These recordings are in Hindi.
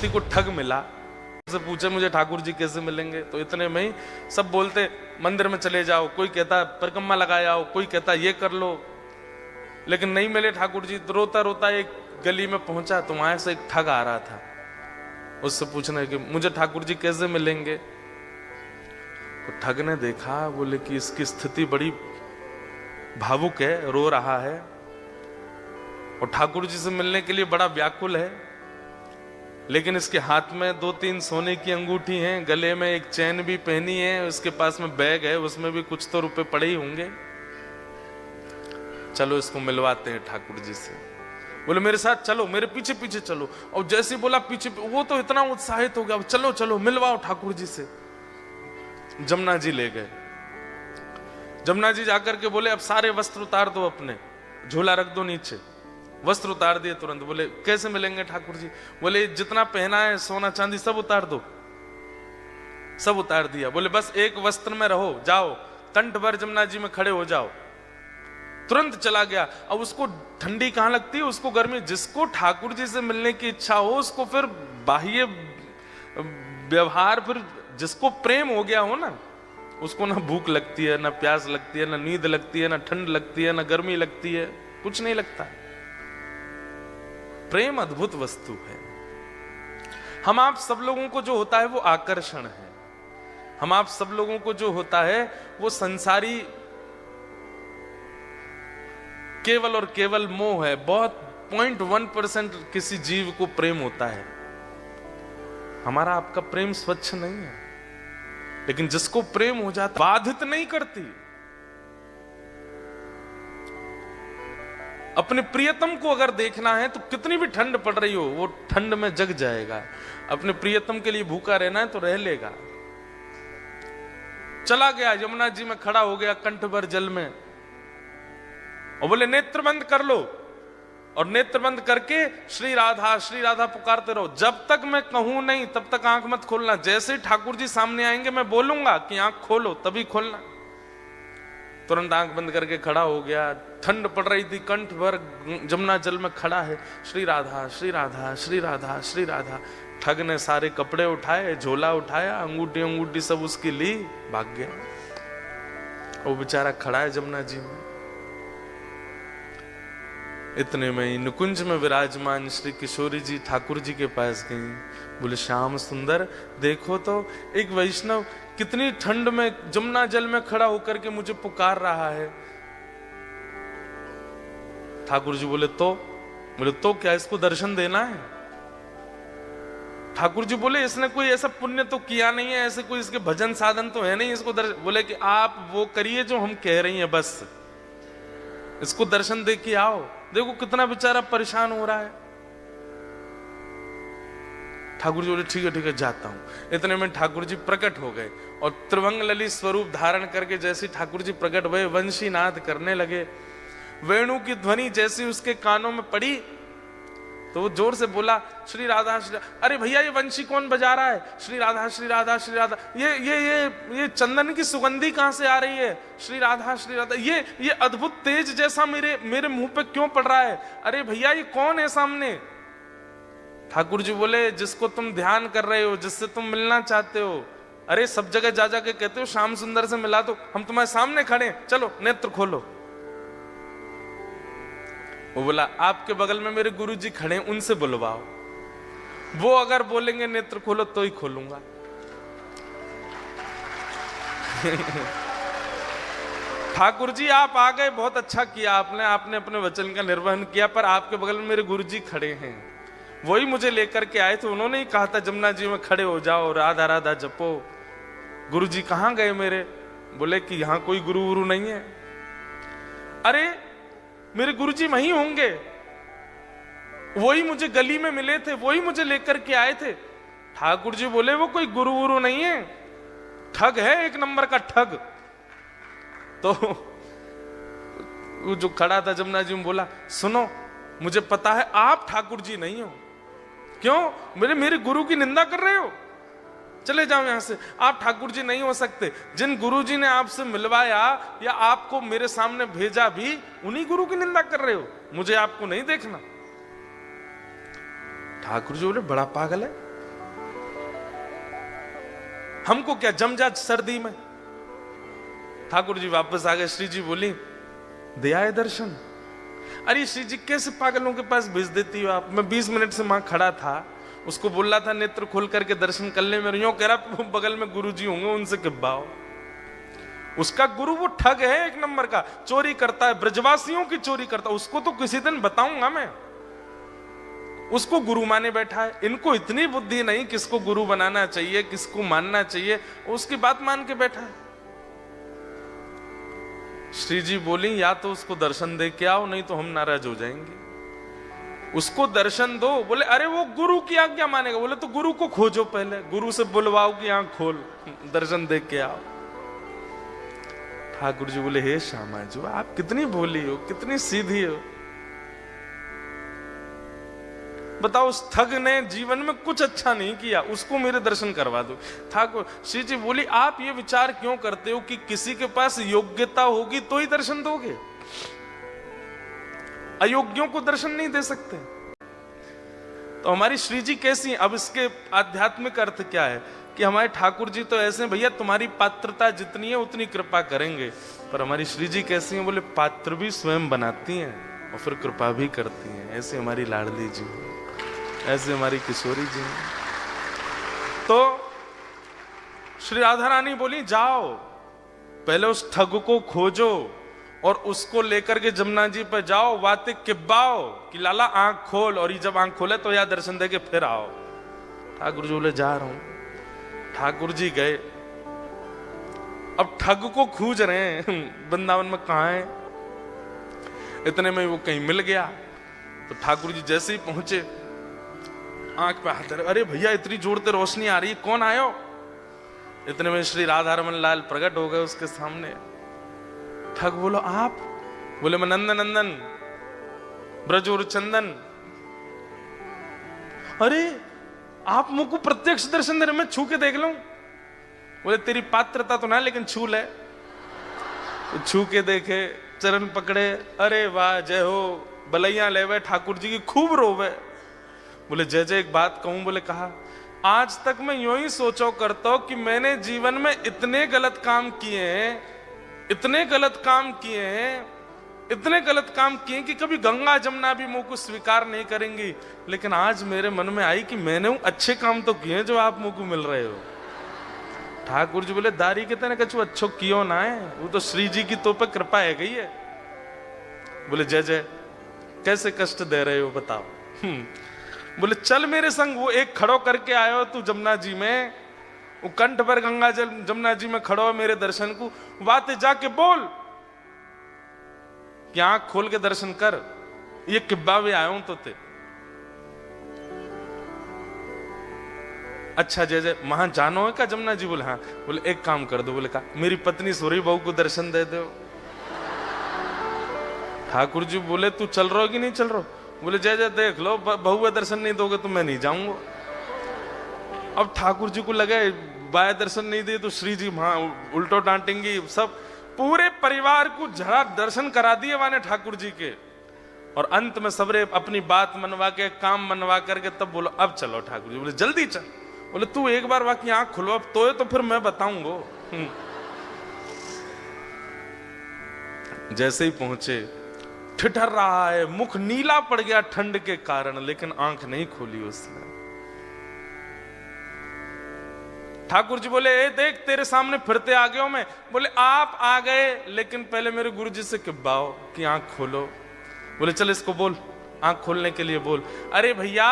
व्यक्ति को ठग मिला, से पूछे मुझे ठाकुर जी कैसे मिलेंगे, तो इतने में ही सब बोलते मंदिर में चले जाओ, कोई कहता परिक्रमा लगाए आओ, कोई कहता ये कर लो, लेकिन नहीं मिले ठाकुर जी। तो रोता रोता एक गली में पहुंचा, तो वहां से एक ठग आ रहा था, उससे पूछने कि मुझे ठाकुर जी कैसे मिलेंगे। तो ठग ने देखा, बोले कि इसकी स्थिति बड़ी भावुक है, रो रहा है और ठाकुर जी से मिलने के लिए बड़ा व्याकुल है, लेकिन इसके हाथ में 2-3 सोने की अंगूठी हैं, गले में एक चैन भी पहनी है, उसके पास में बैग है, उसमें भी कुछ तो रुपए पड़े ही होंगे, चलो इसको मिलवाते हैं ठाकुर जी से। बोले मेरे साथ चलो, मेरे पीछे पीछे चलो। और जैसे बोला पीछे, वो तो इतना उत्साहित हो गया, चलो चलो मिलवाओ ठाकुर जी से। जमुना जी ले गए। जमुना जी जाकर के बोले अब सारे वस्त्र उतार दो, अपने झोला रख दो नीचे। वस्त्र उतार दिए तुरंत। बोले कैसे मिलेंगे ठाकुर जी? बोले जितना पहना है सोना चांदी सब उतार दो। सब उतार दिया। बोले बस एक वस्त्र में रहो, जाओ कंठ भर जमुना जी में खड़े हो जाओ। तुरंत चला गया। अब उसको ठंडी कहां लगती है, उसको गर्मी। जिसको ठाकुर जी से मिलने की इच्छा हो उसको फिर बाह्य व्यवहार, फिर जिसको प्रेम हो गया हो ना, उसको ना भूख लगती है, ना प्यास लगती है, ना नींद लगती है, ना ठंड लगती है, ना गर्मी लगती है, कुछ नहीं लगता है। प्रेम अद्भुत वस्तु है। हम आप सब लोगों को जो होता है वो आकर्षण है। हम आप सब लोगों को जो होता है वो संसारी केवल और केवल मोह है। बहुत 0.1% किसी जीव को प्रेम होता है। हमारा आपका प्रेम स्वच्छ नहीं है, लेकिन जिसको प्रेम हो जाता बाधित नहीं करती। अपने प्रियतम को अगर देखना है तो कितनी भी ठंड पड़ रही हो वो ठंड में जग जाएगा। अपने प्रियतम के लिए भूखा रहना है तो रह लेगा। चला गया, यमुना जी में खड़ा हो गया कंठ भर जल में, और बोले नेत्र बंद कर लो। और नेत्र बंद करके श्री राधा पुकारते रहो। जब तक मैं कहूं नहीं तब तक आंख मत खोलना। जैसे ही ठाकुर जी सामने आएंगे मैं बोलूंगा कि आंख खोलो, तभी खोलना। तुरंत आंख बंद करके खड़ा हो गया। ठंड पड़ रही थी, कंठ भर जमुना जल में खड़ा है। श्री राधा श्री राधा श्री राधा श्री राधा। ठग ने सारे कपड़े उठाए, झोला उठाया, अंगूठी सब उसकी ली, भाग गया। वो बेचारा खड़ा है जमुना जी में। इतने में ही नुकुंज में विराजमान श्री किशोरी जी ठाकुर जी के पास गई। बोले श्याम सुंदर देखो तो एक वैष्णव कितनी ठंड में जमुना जल में खड़ा होकर के मुझे पुकार रहा है। ठाकुर जी बोले तो क्या इसको दर्शन देना है? ठाकुर जी बोले इसने कोई ऐसा पुण्य तो किया नहीं है, ऐसे कोई इसके भजन साधन तो है नहीं इसको दर्शन। बोले कि आप वो करिए जो हम कह रही हैं, बस इसको दर्शन दे के आओ। देखो कितना बेचारा परेशान हो रहा है। ठाकुर जी बोले ठीक है जाता हूं। इतने में ठाकुर जी प्रकट हो गए और त्रिभंग ललित स्वरूप धारण करके जैसे ठाकुर जी प्रकट हुए वंशी नाद करने लगे। वेणु की ध्वनि जैसी उसके कानों में पड़ी तो वो जोर से बोला श्री राधा श्री। अरे भैया ये वंशी कौन बजा रहा है? श्री राधा श्री राधा श्री राधा। ये चंदन की सुगंधी कहां से आ रही है? श्री राधा श्री राधा। ये अद्भुत तेज जैसा मेरे मुंह पे क्यों पड़ रहा है? अरे भैया ये कौन है सामने? ठाकुर जी बोले जिसको तुम ध्यान कर रहे हो, जिससे तुम मिलना चाहते हो। अरे सब जगह जा के कहते हो श्याम सुंदर से मिला दो, हम तुम्हारे सामने खड़े, चलो नेत्र खोलो। वो बोला आपके बगल में मेरे गुरु जी खड़े, उनसे बुलवाओ। वो अगर बोलेंगे नेत्र खोलो तो ही खोलूंगा। ठाकुर जी आप आ गए, बहुत अच्छा किया आपने अपने वचन का निर्वहन किया, पर आपके बगल में मेरे गुरु जी खड़े हैं, वही मुझे लेकर के आए थे। उन्होंने ही कहा था जमुना जी में खड़े हो जाओ, राधा राधा जपो। गुरु जी कहां गए मेरे? बोले कि यहां कोई गुरु गुरु नहीं है। अरे मेरे गुरुजी वहीं होंगे, वही मुझे गली में मिले थे, वही मुझे लेकर के आए थे। ठाकुर जी बोले वो कोई गुरु गुरु नहीं है, ठग है, एक नंबर का ठग। तो वो जो खड़ा था जमुना जी में बोला सुनो मुझे पता है आप ठाकुर जी नहीं हो। क्यों? मेरे गुरु की निंदा कर रहे हो? चले जाओ यहां से, आप ठाकुर जी नहीं हो सकते। जिन गुरु जी ने आपसे मिलवाया या आपको मेरे सामने भेजा भी उन्हीं गुरु की निंदा कर रहे हो, मुझे आपको नहीं देखना। ठाकुर जी बोले बड़ा पागल है, हमको क्या जम जा सर्दी में। ठाकुर जी वापस आ गए। श्री जी बोली दे आए दर्शन। अरे श्री जी कैसे पागलों के पास भेज देती हो आप। मैं 20 मिनट से वहां खड़ा था, उसको बोल रहा था नेत्र खोल करके दर्शन कर ले। मेरे यूं कह रहा बगल में गुरु जी होंगे उनसे किब्बाओ। उसका गुरु वो ठग है, एक नंबर का चोरी करता है, ब्रजवासियों की चोरी करता है। उसको तो किसी दिन बताऊंगा मैं। उसको गुरु माने बैठा है। इनको इतनी बुद्धि नहीं किसको गुरु बनाना चाहिए, किसको मानना चाहिए, उसकी बात मान के बैठा है। श्री जी बोली या तो उसको दर्शन दे के आओ, नहीं तो हम नाराज हो जाएंगे। उसको दर्शन दो। बोले अरे वो गुरु की आज्ञा मानेगा। बोले तो गुरु को खोजो, पहले गुरु से बुलवाओ कि आंख खोल, दर्शन दे के आओ। ठाकुर जी बोले हे श्यामा जी आप कितनी भोली हो, कितनी सीधी हो। बताओ उस ठग ने जीवन में कुछ अच्छा नहीं किया, उसको मेरे दर्शन करवा दो। ठाकुर श्री जी बोली आप ये विचार क्यों करते हो कि किसी के पास योग्यता होगी तो ही दर्शन दोगे, अयोग्यों को दर्शन नहीं दे सकते। तो हमारी श्री जी कैसी है? अब इसके आध्यात्मिक अर्थ क्या है कि हमारे ठाकुर जी तो ऐसे हैं भैया तुम्हारी पात्रता जितनी है उतनी कृपा करेंगे, पर हमारी श्री जी कैसी हैं? बोले पात्र भी स्वयं बनाती हैं और फिर कृपा भी करती हैं। ऐसे हमारी लाडली जी, ऐसे हमारी किशोरी जी। तो श्री राधा रानी बोली जाओ पहले उस ठग को खोजो और उसको लेकर के जमुना जी पर जाओ, वाते किब्बाओ कि लाला आंख खोल, और ये जब आंख खोले तो या दर्शन दे के फिर आओ। ठाकुर जी बोले जा रहा हूं। ठाकुर जी गए। अब ठग को खोज रहे हैं वृंदावन में कहां है। इतने में वो कहीं मिल गया। तो ठाकुर जी जैसे ही पहुंचे आंख पे हाथ धरे, अरे भैया इतनी जोर से रोशनी आ रही है, कौन आयो? इतने में श्री राधा रमन लाल प्रकट हो गए उसके सामने। ठग बोलो आप? बोले मैं नंदन नंदन ब्रजोर चंदन। अरे आप मुझको प्रत्यक्ष दर्शन दे रहे, मैं छू के देख लूं? बोले तेरी पात्रता तो ना लेकिन छू ले। तो छू के देखे, चरण पकड़े, अरे वाह जय हो, बलैया लेवे ठाकुर जी की खूब रोवे। बोले जय जय एक बात कहूं? बोले कहा आज तक मैं यूं ही सोचो करता हूं कि मैंने जीवन में इतने गलत काम किए हैं, इतने गलत काम किए हैं, इतने गलत काम किए कि कभी गंगा जमुना भी मुंह को स्वीकार नहीं करेंगी। लेकिन आज मेरे मन में आई कि मैंने अच्छे काम तो किए जो आप मुंह को मिल रहे हो। ठाकुर जी बोले दारी के तेने कछु अच्छो कियो ना है, वो तो श्री जी की तो पे कृपा है गई है। बोले जय जय कैसे कष्ट दे रहे हो बताओ। बोले चल मेरे संग, वो एक खड़ो करके आयो तू जमुना जी में, वो कंठ पर गंगा जल जमुना जी में खड़ो है मेरे दर्शन को, बातें जाके बोल कि आंख खोल के दर्शन कर, ये किब्बा भी आया हूं तो ते। अच्छा जय जय वहां जानो है क्या जमुना जी? बोले हाँ। बोले एक काम कर दो। बोले का? मेरी पत्नी सोरी बहू को दर्शन दे दो। ठाकुर जी बोले तू चल रहा हो कि नहीं चल रहा? बोले जय जय देख लो, बहू का दर्शन नहीं दोगे तो मैं नहीं जाऊंगा। अब ठाकुर जी को लगे बाया दर्शन नहीं दिए तो श्री जी वहां उल्टो डांटेंगी। सब पूरे परिवार को झड़ा दर्शन करा दिए वाने ठाकुर जी के, और अंत में सबरे अपनी बात मनवा के काम मनवा करके तब बोलो अब चलो। ठाकुर जी बोले जल्दी चल। बोले तू एक बार वाकई आंख खुलवा तो फिर मैं बताऊंगा। जैसे ही पहुंचे ठिठर रहा है, मुख नीला पड़ गया ठंड के कारण, लेकिन आंख नहीं खोली उसने। ठाकुर जी बोले ए देख तेरे सामने फिरते आ गया हूं मैं। बोले आप आ गए, लेकिन पहले मेरे गुरु जी से किब्बाओ कि आंख खोलो। बोले चल इसको बोल, आंख खोलने के लिए बोल। अरे भैया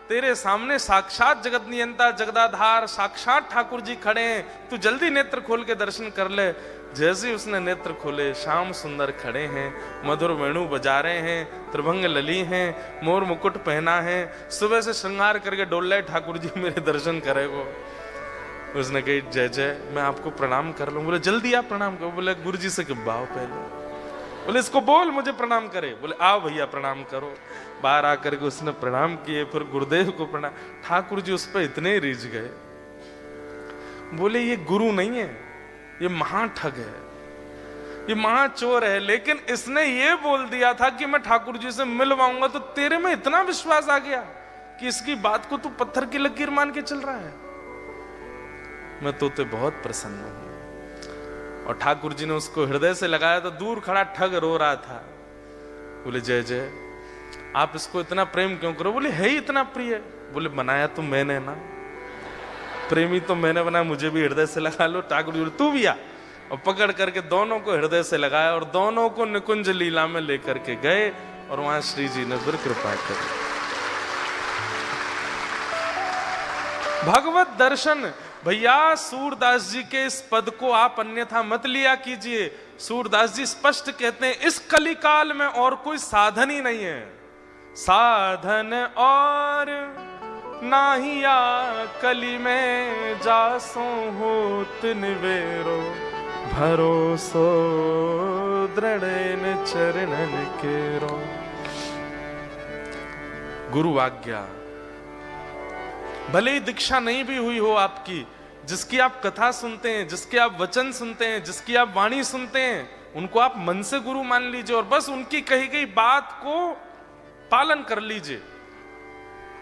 तेरे सामने साक्षात जगत नियंता जगदाधार साक्षात ठाकुर जी खड़े हैं, तू जल्दी नेत्र खोल के दर्शन कर ले। जैसे ही उसने नेत्र खोले, श्याम सुंदर खड़े हैं, मधुर वेणु बजा रहे हैं, त्रिभंग लली हैं, मोर मुकुट पहना है, सुबह से श्रृंगार करके डोल रहे ठाकुर जी मेरे दर्शन करेगो। उसने कही जय जय मैं आपको प्रणाम कर लूं। बोले जल्दी आप प्रणाम करो। बोले गुरु जी से किब्बाओ पहले। बोले इसको बोल मुझे प्रणाम करे। बोले आओ भैया प्रणाम करो। बाहर आकर के उसने प्रणाम किए, फिर गुरुदेव को प्रणाम। ठाकुर जी उस पर इतने रिझ गए, बोले ये गुरु नहीं है, ये महाठग है, ये महाचोर है। लेकिन इसने ये बोल दिया था कि मैं ठाकुर जी से मिलवाऊंगा, तो तेरे में इतना विश्वास आ गया कि इसकी बात को तू पत्थर की लकीर मान के चल रहा है। मैं तोते बहुत प्रसन्न हूं। और ठाकुर जी ने उसको हृदय से लगाया तो दूर खड़ा ठग रो रहा था। बोले जय जय, आप इसको इतना प्रेम क्यों करो? बोले है ही इतना प्रिय। बोले बनाया तो मैंने ना, प्रेमी तो मैंने बनाया, मुझे भी हृदय से लगा लो। ठाकुर जी बोले तू भी आ, और पकड़ करके दोनों को हृदय से लगाया और दोनों को निकुंज लीला में लेकर के गए और वहां श्री जी ने फिर कृपा करी। भगवत दर्शन भैया, सूरदास जी के इस पद को आप अन्यथा मत लिया कीजिए। सूरदास जी स्पष्ट कहते हैं इस कलिकाल में और कोई साधन ही नहीं है, साधन और नाहिया कली में जासो होत निवेरो, भरोसो दृढ़ चरणन केरो। गुरु आज्ञा, भले ही दीक्षा नहीं भी हुई हो आपकी, जिसकी आप कथा सुनते हैं, जिसके आप वचन सुनते हैं, जिसकी आप वाणी सुनते हैं, उनको आप मन से गुरु मान लीजिए और बस उनकी कही गई बात को पालन कर लीजिए।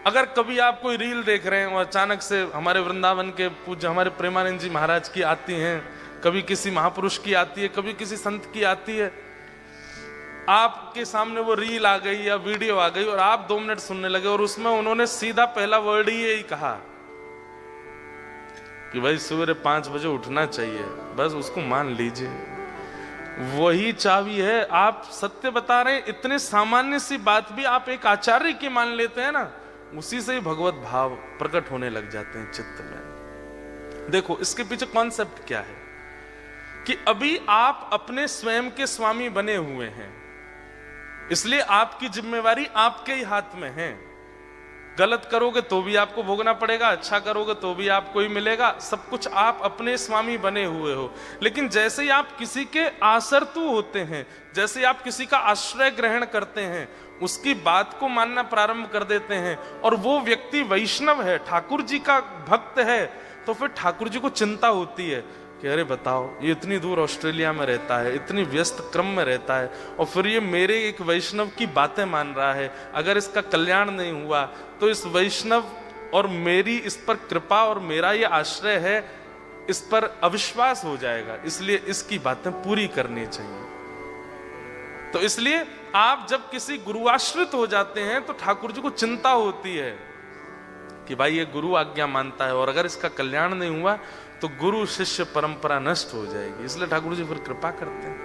अगर कभी आप कोई रील देख रहे हैं और अचानक से हमारे वृंदावन के पूज्य हमारे प्रेमानंद जी महाराज की आती हैं, कभी किसी महापुरुष की आती है, कभी किसी संत की आती है, आपके सामने वो रील आ गई या वीडियो आ गई और आप 2 मिनट सुनने लगे और उसमें उन्होंने सीधा पहला वर्ड ही यही कहा कि भाई सवेरे 5 बजे उठना चाहिए, बस उसको मान लीजिए, वही चाबी है। आप सत्य बता रहे हैं, इतने सामान्य सी बात भी आप एक आचार्य की मान लेते हैं ना, उसी से ही भगवत भाव प्रकट होने लग जाते हैं चित्त में। देखो इसके पीछे कॉन्सेप्ट क्या है कि अभी आप अपने स्वयं के स्वामी बने हुए हैं, इसलिए आपकी जिम्मेवारी आपके ही हाथ में है। गलत करोगे तो भी आपको भोगना पड़ेगा, अच्छा करोगे तो भी आपको ही मिलेगा, सब कुछ आप अपने स्वामी बने हुए हो। लेकिन जैसे ही आप किसी के आसरतु होते हैं, जैसे ही आप किसी का आश्रय ग्रहण करते हैं, उसकी बात को मानना प्रारंभ कर देते हैं और वो व्यक्ति वैष्णव है, ठाकुर जी का भक्त है, तो फिर ठाकुर जी को चिंता होती है कि अरे बताओ ये इतनी दूर ऑस्ट्रेलिया में रहता है, इतनी व्यस्त क्रम में रहता है और फिर ये मेरे एक वैष्णव की बातें मान रहा है, अगर इसका कल्याण नहीं हुआ तो इस वैष्णव और मेरी इस पर कृपा और मेरा ये आश्रय है, इस पर अविश्वास हो जाएगा, इसलिए इसकी बातें पूरी करनी चाहिए। तो इसलिए आप जब किसी गुरुआश्रित हो जाते हैं तो ठाकुर जी को चिंता होती है कि भाई ये गुरु आज्ञा मानता है और अगर इसका कल्याण नहीं हुआ तो गुरु शिष्य परंपरा नष्ट हो जाएगी, इसलिए ठाकुर जी फिर कृपा करते हैं।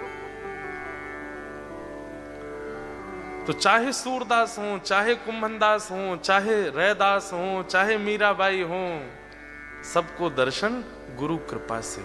तो चाहे सूरदास हो, चाहे कुंभनदास हो, चाहे रैदास हो, चाहे मीराबाई हो, सबको दर्शन गुरु कृपा से।